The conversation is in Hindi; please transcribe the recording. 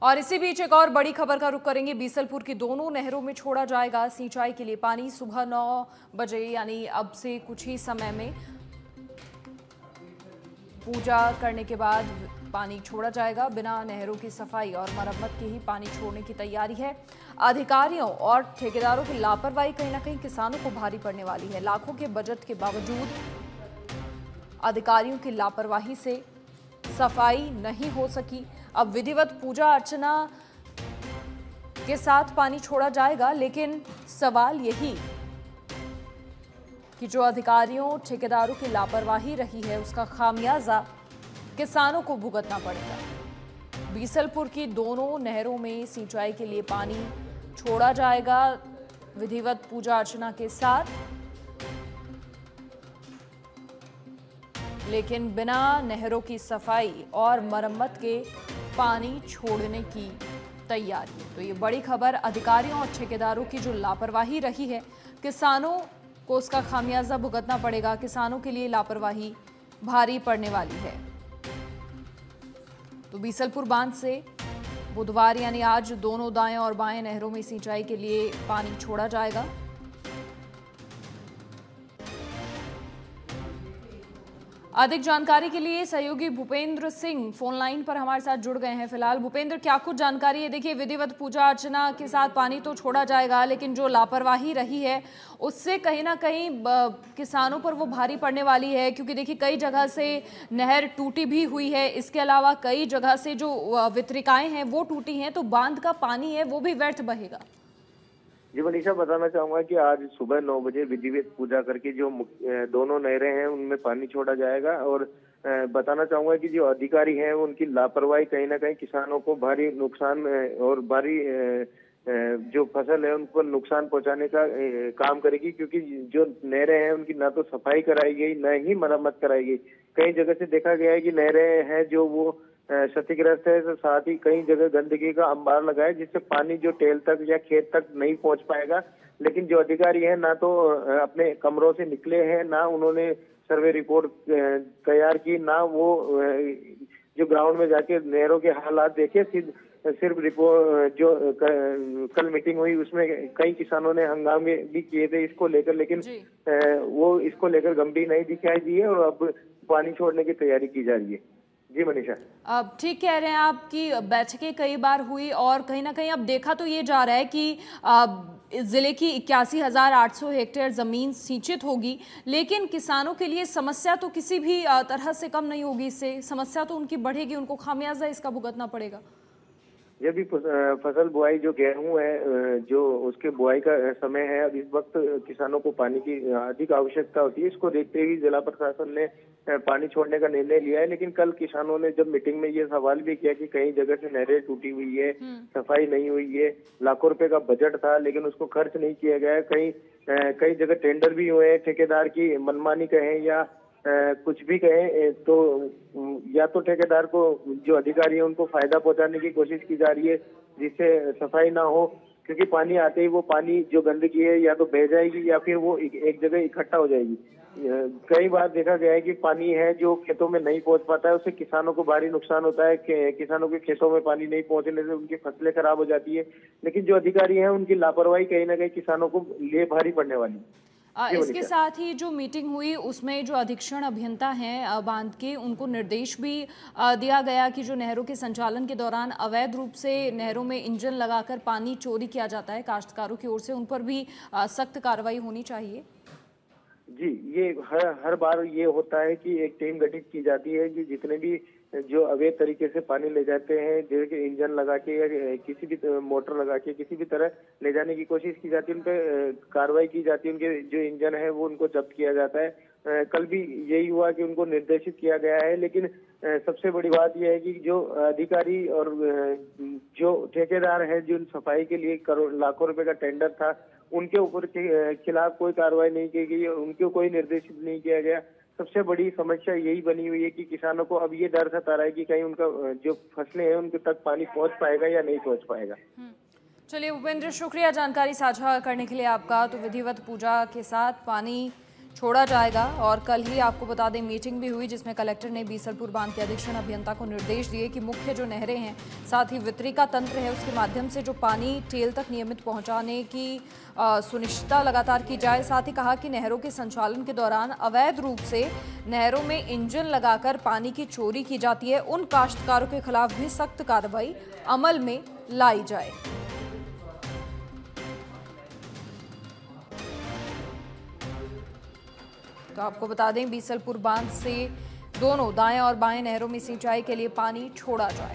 और इसी बीच एक और बड़ी खबर का रुख करेंगे। बीसलपुर की दोनों नहरों में छोड़ा जाएगा सिंचाई के लिए पानी। सुबह 9 बजे यानी अब से कुछ ही समय में पूजा करने के बाद पानी छोड़ा जाएगा। बिना नहरों की सफाई और मरम्मत के ही पानी छोड़ने की तैयारी है। अधिकारियों और ठेकेदारों की लापरवाही कहीं ना कहीं किसानों को भारी पड़ने वाली है। लाखों के बजट के बावजूद अधिकारियों की लापरवाही से सफाई नहीं हो सकी। अब विधिवत पूजा अर्चना के साथ पानी छोड़ा जाएगा, लेकिन सवाल यही कि जो अधिकारियों ठेकेदारों की लापरवाही रही है उसका खामियाजा किसानों को भुगतना पड़ेगा। बीसलपुर की दोनों नहरों में सिंचाई के लिए पानी छोड़ा जाएगा विधिवत पूजा अर्चना के साथ, लेकिन बिना नहरों की सफाई और मरम्मत के पानी छोड़ने की तैयारी। तो ये बड़ी खबर, अधिकारियों और ठेकेदारों की जो लापरवाही रही है किसानों को उसका खामियाजा भुगतना पड़ेगा। किसानों के लिए लापरवाही भारी पड़ने वाली है। तो बीसलपुर बांध से बुधवार यानी आज दोनों दाएं और बाएं नहरों में सिंचाई के लिए पानी छोड़ा जाएगा। अधिक जानकारी के लिए सहयोगी भूपेंद्र सिंह फोन लाइन पर हमारे साथ जुड़ गए हैं। फिलहाल भूपेंद्र, क्या कुछ जानकारी है? देखिए, विधिवत पूजा अर्चना के साथ पानी तो छोड़ा जाएगा, लेकिन जो लापरवाही रही है उससे कहीं ना कहीं किसानों पर वो भारी पड़ने वाली है, क्योंकि देखिए कई जगह से नहर टूटी भी हुई है। इसके अलावा कई जगह से जो वितरिकाएं हैं वो टूटी हैं, तो बांध का पानी है वो भी व्यर्थ बहेगा। जी मनीषा, बताना चाहूंगा कि आज सुबह 9 बजे विधिवत पूजा करके जो दोनों नहरें हैं उनमें पानी छोड़ा जाएगा। और बताना चाहूंगा कि जो अधिकारी हैं उनकी लापरवाही कहीं ना कहीं किसानों को भारी नुकसान और भारी जो फसल है उनको नुकसान पहुंचाने का काम करेगी, क्योंकि जो नहरें हैं उनकी ना तो सफाई कराई गई न ही मरम्मत कराई गई। कई जगह से देखा गया है कि नहरें हैं जो वो क्षतिग्रस्त है, तो साथ ही कई जगह गंदगी का अंबार लगा है जिससे पानी जो टेल तक या खेत तक नहीं पहुंच पाएगा। लेकिन जो अधिकारी हैं ना तो अपने कमरों से निकले हैं, ना उन्होंने सर्वे रिपोर्ट तैयार की, ना वो जो ग्राउंड में जाके नहरों के हालात देखे। सिर्फ रिपोर्ट जो कल मीटिंग हुई उसमें कई किसानों ने हंगामे भी किए थे इसको लेकर, लेकिन वो इसको लेकर गंभीर नहीं दिखाई दी है और अब पानी छोड़ने की तैयारी की जा रही है। जी मनीषा, अब ठीक कह रहे हैं आप कि बैठकें कई बार हुई और कहीं ना कहीं अब देखा तो ये जा रहा है कि जिले की 81,800 हेक्टेयर जमीन सिंचित होगी, लेकिन किसानों के लिए समस्या तो किसी भी तरह से कम नहीं होगी। इससे समस्या तो उनकी बढ़ेगी, उनको खामियाजा इसका भुगतना पड़ेगा। जब भी फसल बुआई जो गेहूं है जो उसके बुआई का समय है, अब इस वक्त किसानों को पानी की अधिक आवश्यकता होती है। इसको देखते हुए जिला प्रशासन ने पानी छोड़ने का निर्णय लिया है। लेकिन कल किसानों ने जब मीटिंग में ये सवाल भी किया कि कई जगह से नहरें टूटी हुई है, सफाई नहीं हुई है, लाखों रुपए का बजट था लेकिन उसको खर्च नहीं किया गया। कई जगह टेंडर भी हुए हैं, ठेकेदार की मनमानी कहें या कुछ भी कहें, तो या तो ठेकेदार को जो अधिकारी है उनको फायदा पहुंचाने की कोशिश की जा रही है जिससे सफाई ना हो, क्योंकि पानी आते ही वो पानी जो गंदगी है या तो बह जाएगी या फिर वो एक जगह इकट्ठा हो जाएगी। कई बार देखा गया है कि पानी है जो खेतों में नहीं पहुंच पाता है, उससे किसानों को भारी नुकसान होता है। किसानों के खेतों में पानी नहीं पहुंचने से उनकी फसलें खराब हो जाती है। लेकिन जो अधिकारी हैं उनकी लापरवाही कहीं ना कहीं किसानों को लिए भारी पड़ने वाली है। इसके साथ ही जो मीटिंग हुई उसमें जो अधीक्षण अभियंता हैं बांध के, उनको निर्देश भी दिया गया कि जो नहरों के संचालन के दौरान अवैध रूप से नहरों में इंजन लगाकर पानी चोरी किया जाता है काश्तकारों की ओर से, उन पर भी सख्त कार्रवाई होनी चाहिए। जी, ये हर बार ये होता है कि एक टीम गठित की जाती है कि जितने भी जो अवैध तरीके से पानी ले जाते हैं, जैसे इंजन लगा के या किसी भी मोटर लगा के किसी भी तरह ले जाने की कोशिश की जाती है, उन पे कार्रवाई की जाती है। उनके जो इंजन है वो उनको जब्त किया जाता है। कल भी यही हुआ कि उनको निर्देशित किया गया है। लेकिन सबसे बड़ी बात यह है कि जो अधिकारी और जो ठेकेदार है जिन सफाई के लिए लाखों रुपए का टेंडर था, उनके ऊपर खिलाफ कोई कार्रवाई नहीं की गई, उनको कोई निर्देशित नहीं किया गया। सबसे बड़ी समस्या यही बनी हुई है कि किसानों को अब ये डर सता रहा है कि कहीं उनका जो फसलें हैं उनके तक पानी पहुंच पाएगा या नहीं पहुंच पाएगा। चलिए भूपेंद्र, शुक्रिया जानकारी साझा करने के लिए आपका। तो विधिवत पूजा के साथ पानी छोड़ा जाएगा। और कल ही आपको बता दें मीटिंग भी हुई जिसमें कलेक्टर ने बीसलपुर बांध के अधीक्षण अभियंता को निर्देश दिए कि मुख्य जो नहरें हैं साथ ही वितरिका तंत्र है उसके माध्यम से जो पानी टेल तक नियमित पहुंचाने की सुनिश्चितता लगातार की जाए। साथ ही कहा कि नहरों के संचालन के दौरान अवैध रूप से नहरों में इंजन लगाकर पानी की चोरी की जाती है, उन काश्तकारों के खिलाफ भी सख्त कार्रवाई अमल में लाई जाए। तो आपको बता दें बीसलपुर बांध से दोनों दाएं और बाएं नहरों में सिंचाई के लिए पानी छोड़ा जाए।